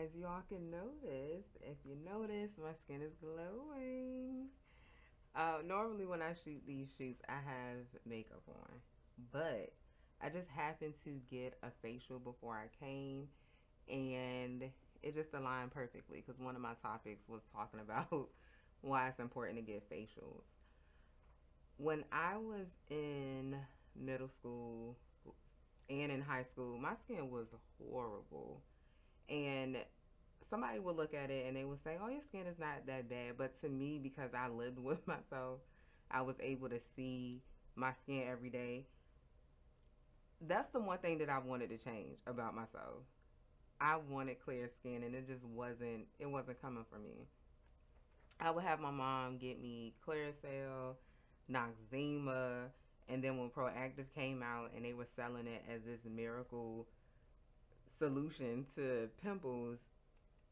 as y'all can notice, if you notice, my skin is glowing. Normally, when I shoot these shoots, I have makeup on, but I just happened to get a facial before I came, and it just aligned perfectly because one of my topics was talking about why it's important to get facials. When I was in middle school and in high school, my skin was horrible. And somebody would look at it and they would say, "Oh, your skin is not that bad." But to me, because I lived with myself, I was able to see my skin every day. That's the one thing that I wanted to change about myself. I wanted clear skin, and it wasn't coming from me. I would have my mom get me Clearasil, Noxzema, and then when Proactive came out and they were selling it as this miracle solution to pimples,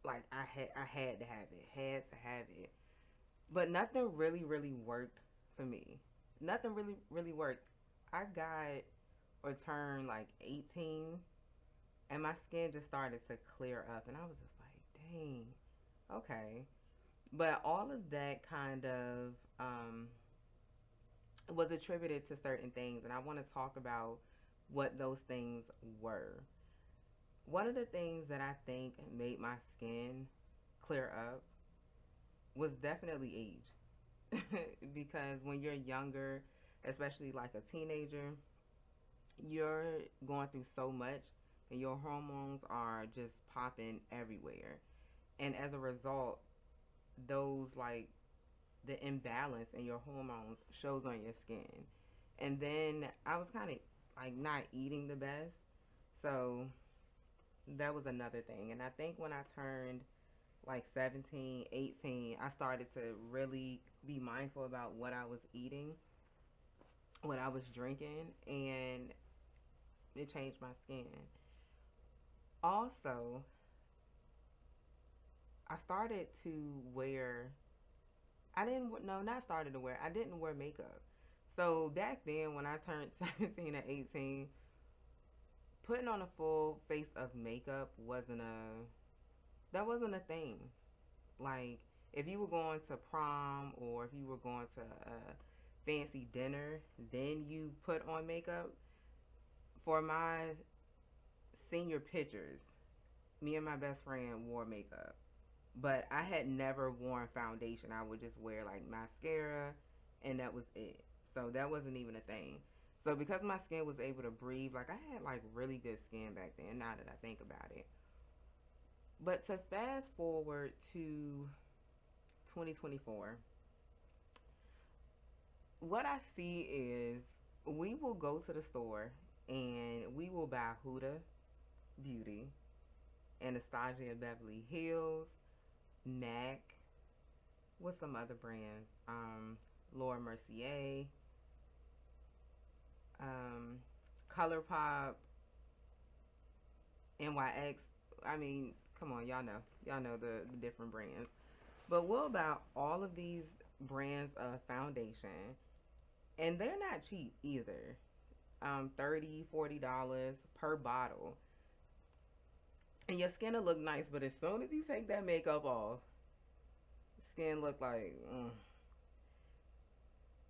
like I had to have it, had to have it. But nothing really worked for me. Nothing really worked. I got or turned like 18 and my skin just started to clear up and I was just like, "Dang. Okay." But all of that kind of was attributed to certain things and I want to talk about what those things were. One of the things that I think made my skin clear up was definitely age. Because when you're younger, especially like a teenager, you're going through so much and your hormones are just popping everywhere. And as a result, those like the imbalance in your hormones shows on your skin. And then I was kind of like not eating the best. So that was another thing. And I think when I turned like 17, 18, I started to really be mindful about what I was eating, what I was drinking, and it changed my skin. Also, I started to wear, I didn't, no, not started to wear, I didn't wear makeup. So back then, when I turned 17 or 18, putting on a full face of makeup that wasn't a thing. Like, if you were going to prom or if you were going to a fancy dinner, then you put on makeup. For my senior pictures, me and my best friend wore makeup. But I had never worn foundation. I would just wear like mascara and that was it. So that wasn't even a thing. So because my skin was able to breathe, like I had like really good skin back then, now that I think about it. But to fast forward to 2024, what I see is we will go to the store and we will buy Huda Beauty, Anastasia Beverly Hills, MAC, with some other brands, Laura Mercier, um, ColourPop, NYX. I mean, come on, y'all know the different brands. But we'll buy all of these brands of foundation, and they're not cheap either. 30 $40 per bottle, and your skin will look nice. But as soon as you take that makeup off, skin look like.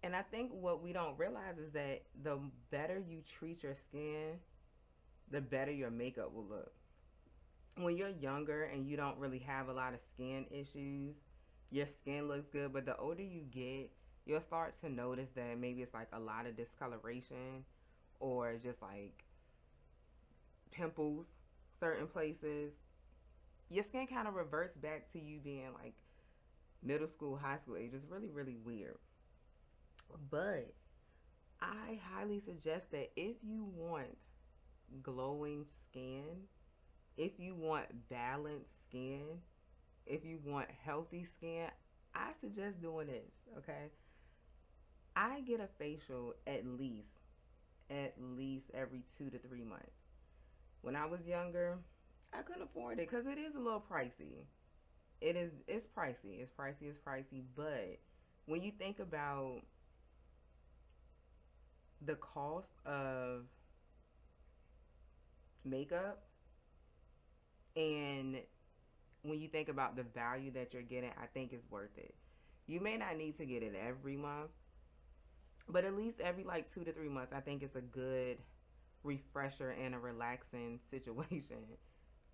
And I think what we don't realize is that the better you treat your skin, the better your makeup will look. When you're younger and you don't really have a lot of skin issues, your skin looks good. But the older you get, you'll start to notice that maybe it's like a lot of discoloration or just like pimples certain places. Your skin kind of reverts back to you being like middle school, high school age. It's really weird. But I highly suggest that if you want glowing skin, if you want balanced skin, if you want healthy skin, I suggest doing this, okay? I get a facial at least every 2 to 3 months. When I was younger, I couldn't afford it because it is a little pricey. It's pricey. It's pricey. But when you think about the cost of makeup and when you think about the value that you're getting, I think it's worth it. You may not need to get it every month, but at least every like 2 to 3 months, I think it's a good refresher and a relaxing situation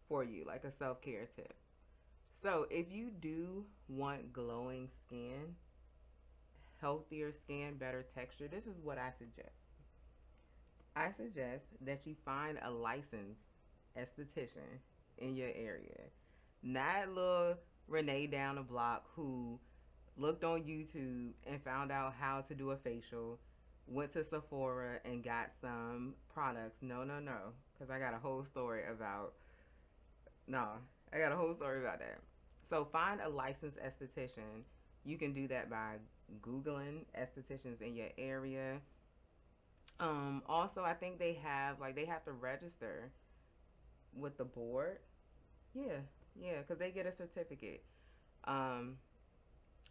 for you, like a self care tip. So, if you do want glowing skin, healthier skin, better texture, this is what I suggest. I suggest that you find a licensed esthetician in your area. Not little Renee down the block who looked on YouTube and found out how to do a facial, went to Sephora and got some products. No, no, no. Because I got a whole story about, no, I got a whole story about that. So find a licensed esthetician. You can do that by Googling estheticians in your area. Also, I think they have to register with the board. Yeah, yeah, because they get a certificate. Um,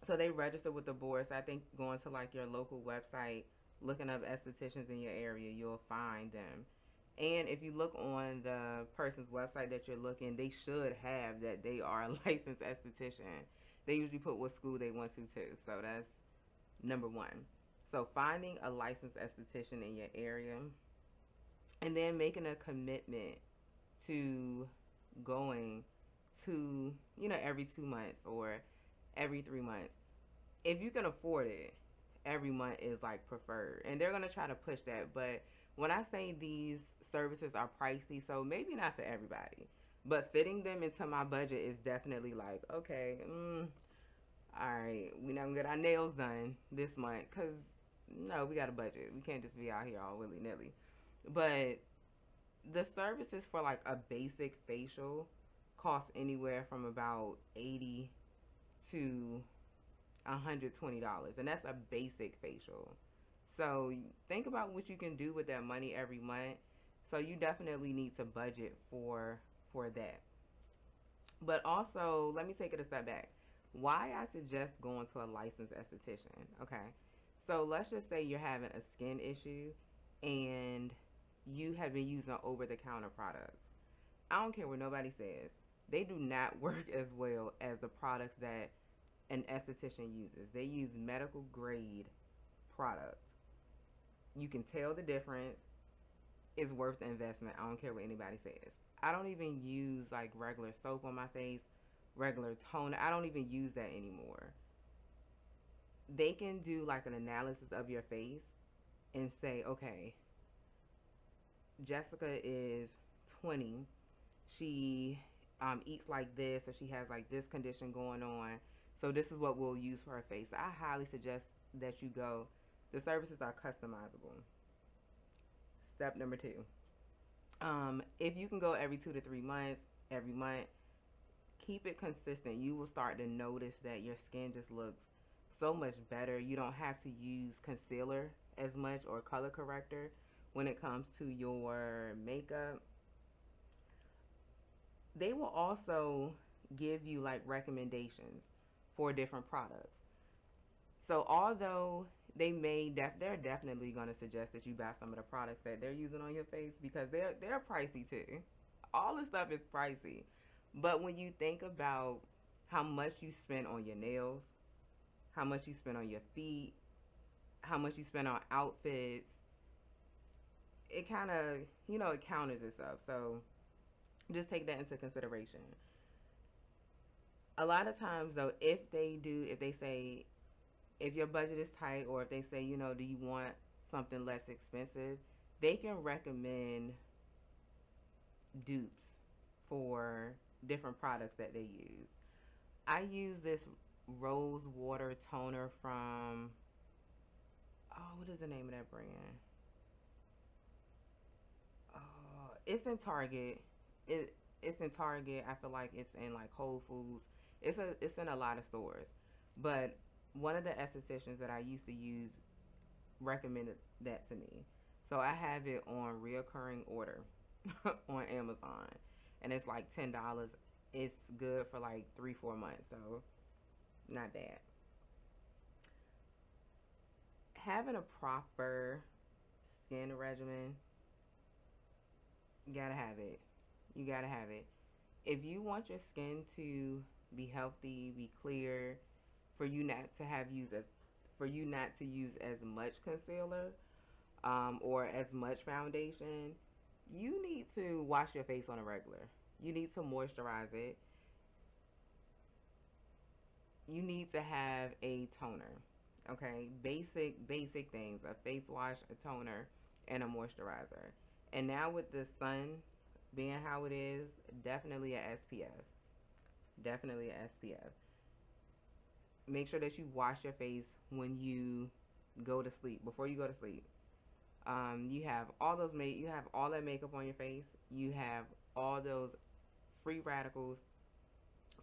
so they register with the board. So I think going to like your local website, looking up estheticians in your area, you'll find them. And if you look on the person's website that you're looking, they should have that they are a licensed esthetician. They usually put what school they went to too. So that's number one. So finding a licensed esthetician in your area and then making a commitment to going to, every 2 months or every 3 months. If you can afford it, every month is like preferred. And they're going to try to push that. But when I say these services are pricey, so maybe not for everybody, but fitting them into my budget is definitely like, okay, all right, we not going to get our nails done this month because, no, we got a budget. We can't just be out here all willy nilly. But the services for like a basic facial cost anywhere from about 80 to $120, and that's a basic facial. So think about what you can do with that money every month. So you definitely need to budget for that. But also, let me take it a step back. Why I suggest going to a licensed esthetician. Okay. So let's just say you're having a skin issue and you have been using over the counter products. I don't care what nobody says. They do not work as well as the products that an esthetician uses. They use medical grade products. You can tell the difference. It's worth the investment. I don't care what anybody says. I don't even use like regular soap on my face, regular toner. I don't even use that anymore. They can do like an analysis of your face and say, okay, Jessica is 20. She eats like this, or she has like this condition going on. So this is what we'll use for her face. So I highly suggest that you go. The services are customizable. Step number two. If you can go every 2 to 3 months, every month, keep it consistent. You will start to notice that your skin just looks so much better. You don't have to use concealer as much or color corrector when it comes to your makeup. They will also give you like recommendations for different products. So although they're definitely going to suggest that you buy some of the products that they're using on your face because they're pricey too. All this stuff is pricey. But when you think about how much you spend on your nails, how much you spend on your feet, how much you spend on outfits, it kind of, it counters itself. So just take that into consideration. A lot of times though, if they say, if your budget is tight, or if they say, do you want something less expensive, they can recommend dupes for different products that they use. I use this rose water toner from, oh, what is the name of that brand? It's in Target. It's in Target. I feel like it's in like Whole Foods. It's in a lot of stores. But one of the estheticians that I used to use recommended that to me. So I have it on reoccurring order on Amazon, and it's like $10. It's good for like 3-4 months, so not bad. Having a proper skin regimen, you gotta have it. You gotta have it. If you want your skin to be healthy, be clear, for you not to have use as for you not to use as much concealer or as much foundation, you need to wash your face on a regular. You need to moisturize it. You need to have a toner. Okay, basic things: a face wash, a toner, and a moisturizer. And now with the sun being how it is, definitely a SPF. Definitely a SPF. Make sure that you wash your face when you go to sleep. Before you go to sleep, you have you have all that makeup on your face. You have all those free radicals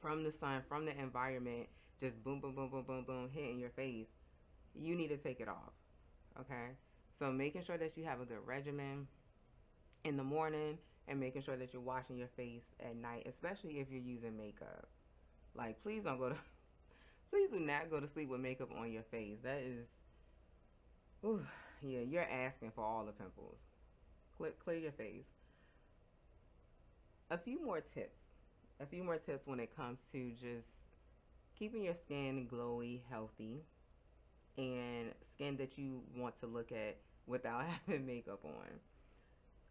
from the sun, from the environment, just boom, boom, boom, boom, boom, boom, hitting your face. You need to take it off. Okay, so making sure that you have a good regimen in the morning and making sure that you're washing your face at night, especially if you're using makeup. Like, please do not go to sleep with makeup on your face. That is, ooh, yeah, you're asking for all the pimples. Clear your face. A few more tips. A few more tips when it comes to just keeping your skin glowy, healthy, and skin that you want to look at without having makeup on.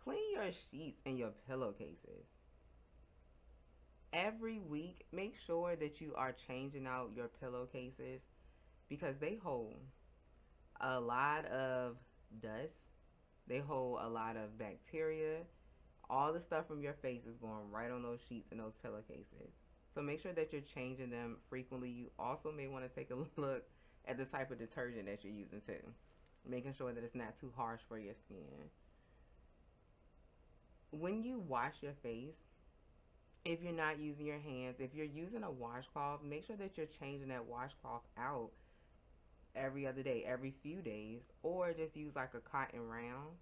Clean your sheets and your pillowcases. Every week, make sure that you are changing out your pillowcases because they hold a lot of dust, they hold a lot of bacteria. All the stuff from your face is going right on those sheets and those pillowcases. So make sure that you're changing them frequently. You also may want to take a look at the type of detergent that you're using too, making sure that it's not too harsh for your skin. When you wash your face, if you're not using your hands, if you're using a washcloth, make sure that you're changing that washcloth out every other day, every few days, or just use like a cotton round.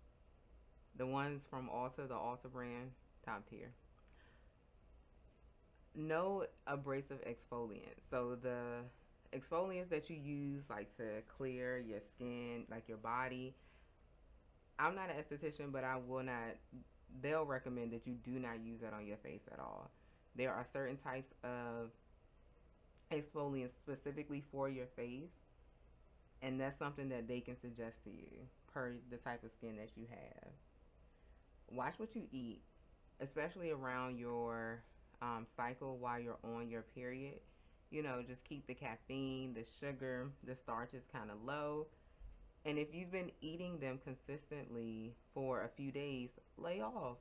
The ones from Ulta, the Ulta brand, top tier. No abrasive exfoliant. So the exfoliants that you use like to clear your skin, like your body. I'm not an esthetician, but I will not. They'll recommend that you do not use that on your face at all. There are certain types of exfoliants specifically for your face, and that's something that they can suggest to you per the type of skin that you have. Watch what you eat, especially around your cycle while you're on your period. You know, just keep the caffeine, the sugar, the starches kind of low. And if you've been eating them consistently for a few days, lay off.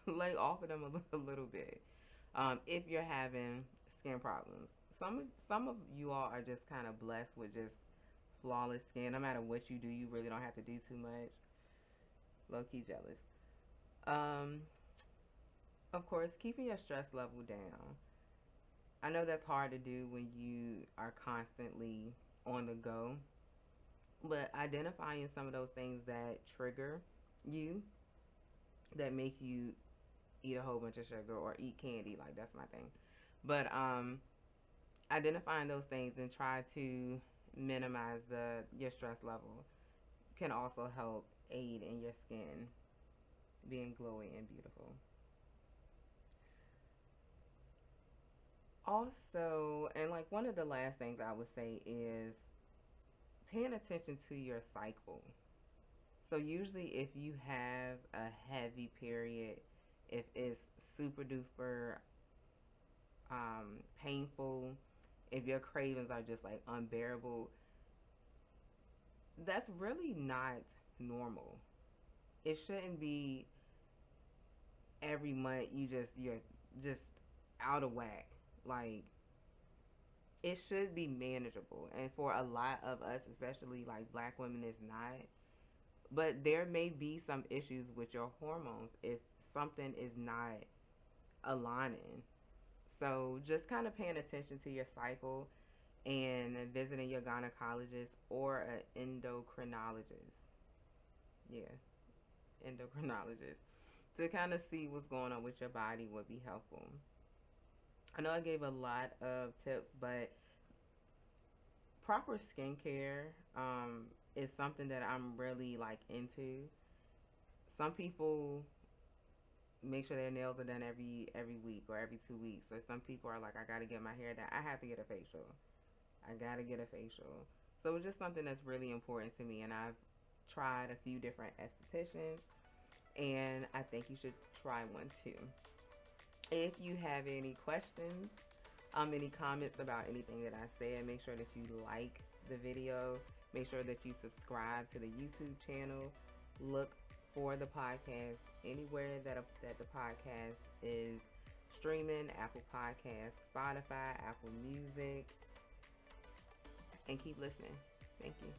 Lay off of them a little bit. If you're having skin problems, some of you all are just kind of blessed with just flawless skin. No matter what you do, you really don't have to do too much. Low key jealous. Um, of course, keeping your stress level down. I know that's hard to do when you are constantly on the go, but identifying some of those things that trigger you, that make you eat a whole bunch of sugar or eat candy, like that's my thing. But identifying those things and try to minimize the your stress level can also help aid in your skin being glowy and beautiful. Also, and like one of the last things I would say is paying attention to your cycle. So usually if you have a heavy period, if it's super duper painful, if your cravings are just like unbearable, that's really not normal. It shouldn't be every month you're just out of whack. Like, it should be manageable. And for a lot of us, especially like black women, it's not. But there may be some issues with your hormones if something is not aligning. So just kind of paying attention to your cycle and visiting your gynecologist or an endocrinologist. Yeah, endocrinologist. To kind of see what's going on with your body would be helpful. I know I gave a lot of tips, but proper skincare is something that I'm really like into. Some people make sure their nails are done every week or every 2 weeks. So some people are like, I gotta get my hair done. I have to get a facial. I gotta get a facial. So it's just something that's really important to me, and I've tried a few different estheticians, and I think you should try one too. If you have any questions, any comments about anything that I said, make sure that you like the video. Make sure that you subscribe to the YouTube channel. Look for the podcast anywhere that the podcast is streaming: Apple Podcasts, Spotify, Apple Music, and keep listening. Thank you.